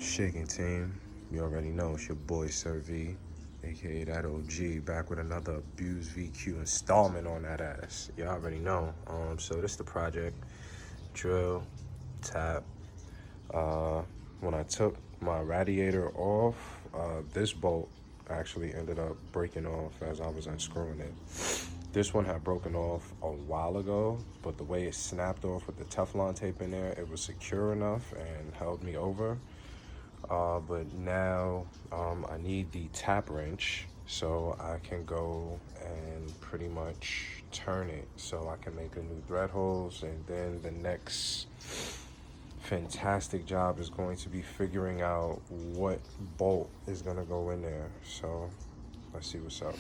Shaking team, you already know it's your boy Sir V, aka that OG, back with another Abuse VQ installment on that ass. You already know. So this the project, drill, tap. When I took my radiator off, this bolt actually ended up breaking off as I was unscrewing it. This one had broken off a while ago, but the way it snapped off with the Teflon tape in there, it was secure enough and held me over. But now I need the tap wrench so I can go and pretty much turn it so I can make a new thread holes, and then the next fantastic job is going to be figuring out what bolt is gonna go in there. So let's see what's up.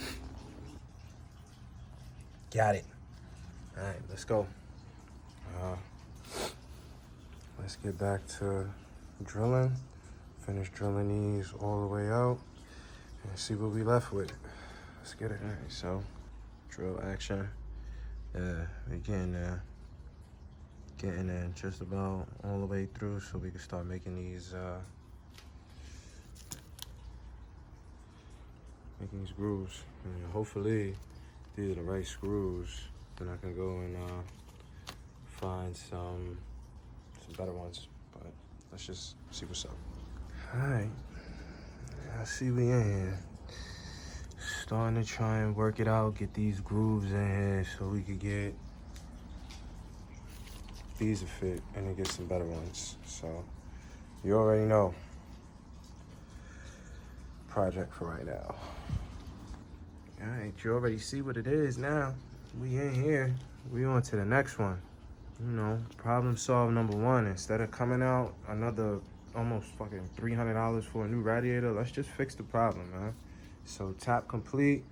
Got it. All right, let's go. Let's get back to drilling. Finish drilling these all the way out and see what we left with. Let's get it. All right, so drill action. We're getting there. Getting there just about all the way through so we can start making these grooves. And hopefully these are the right screws. Then I can go and find some better ones. But let's just see what's up. Alright, I see we in here. Starting to try and work it out, get these grooves in here so we could get these to fit and then get some better ones. So you already know. Project for right now. Alright, you already see what it is now. We in here. We on to the next one. You know, problem solved number one. Instead of coming out another almost fucking $300 for a new radiator, let's just fix the problem, man. So tap complete.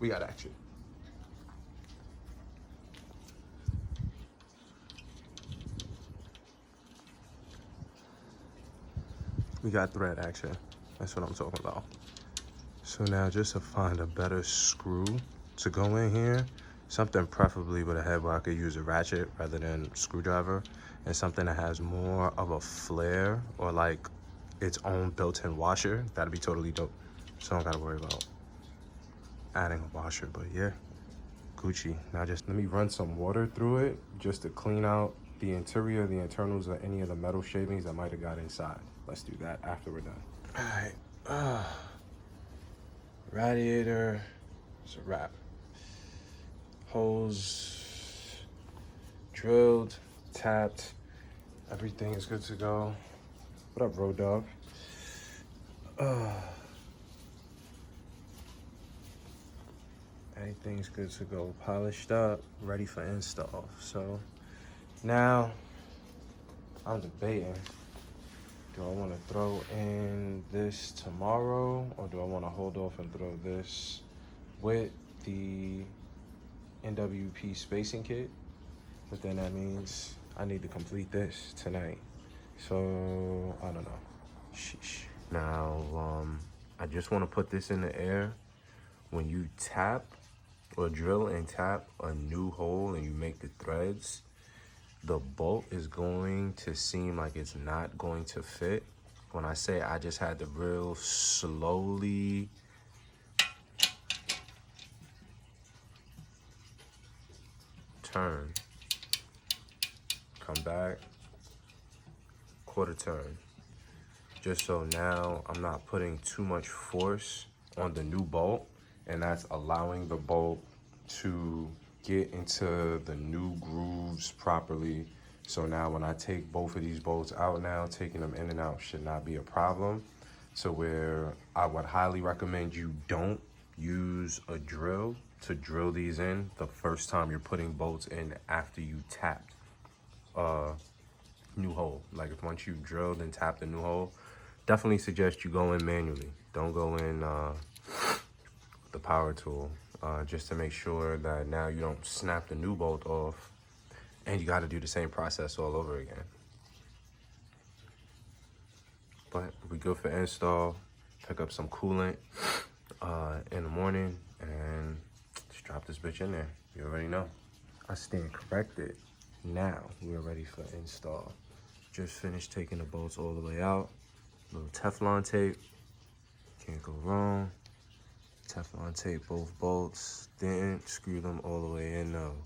We got action. We got thread action. That's what I'm talking about. So now just to find a better screw to go in here, something preferably with a head where I could use a ratchet rather than a screwdriver, and something that has more of a flare or like its own built-in washer. That'd be totally dope. So I don't gotta worry about adding a washer, but yeah, Gucci. Now just let me run some water through it just to clean out the interior, the internals, or any of the metal shavings that might have got inside. Let's do that after we're done. All right, radiator, it's a wrap. Holes drilled, tapped, everything is good to go. What up, Road Dog? Everything's good to go, polished up, ready for install. So now I'm debating, do I want to throw in this tomorrow or do I want to hold off and throw this with the NWP spacing kit? But then that means I need to complete this tonight. So I don't know. Sheesh. Now, I just want to put this in the air. When you tap or drill and tap a new hole and you make the threads, the bolt is going to seem like it's not going to fit. When I say I just had to real slowly turn, come back, quarter turn, just so now I'm not putting too much force on the new bolt, and that's allowing the bolt to get into the new grooves properly. So now when I take both of these bolts out now, taking them in and out should not be a problem. So where I would highly recommend you don't use a drill to drill these in the first time you're putting bolts in after you tapped a new hole. Like if once you've drilled and tapped the new hole, definitely suggest you go in manually. Don't go in the power tool. Just to make sure that now you don't snap the new bolt off and you got to do the same process all over again. But we good for install. pick up some coolant in the morning and just drop this bitch in there. You already know. I stand corrected. Now we're ready for install. Just finished taking the bolts all the way out. Little Teflon tape. Can't go wrong. Teflon tape both bolts. Didn't screw them all the way in though.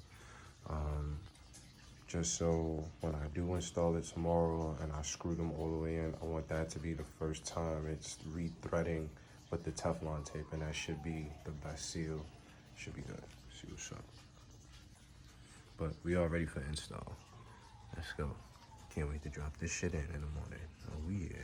Just so when I do install it tomorrow and I screw them all the way in, I want that to be the first time it's re-threading with the Teflon tape, and that should be the best seal. Should be good. See what's up. But we are ready for install. Let's go. Can't wait to drop this shit in the morning. Oh yeah.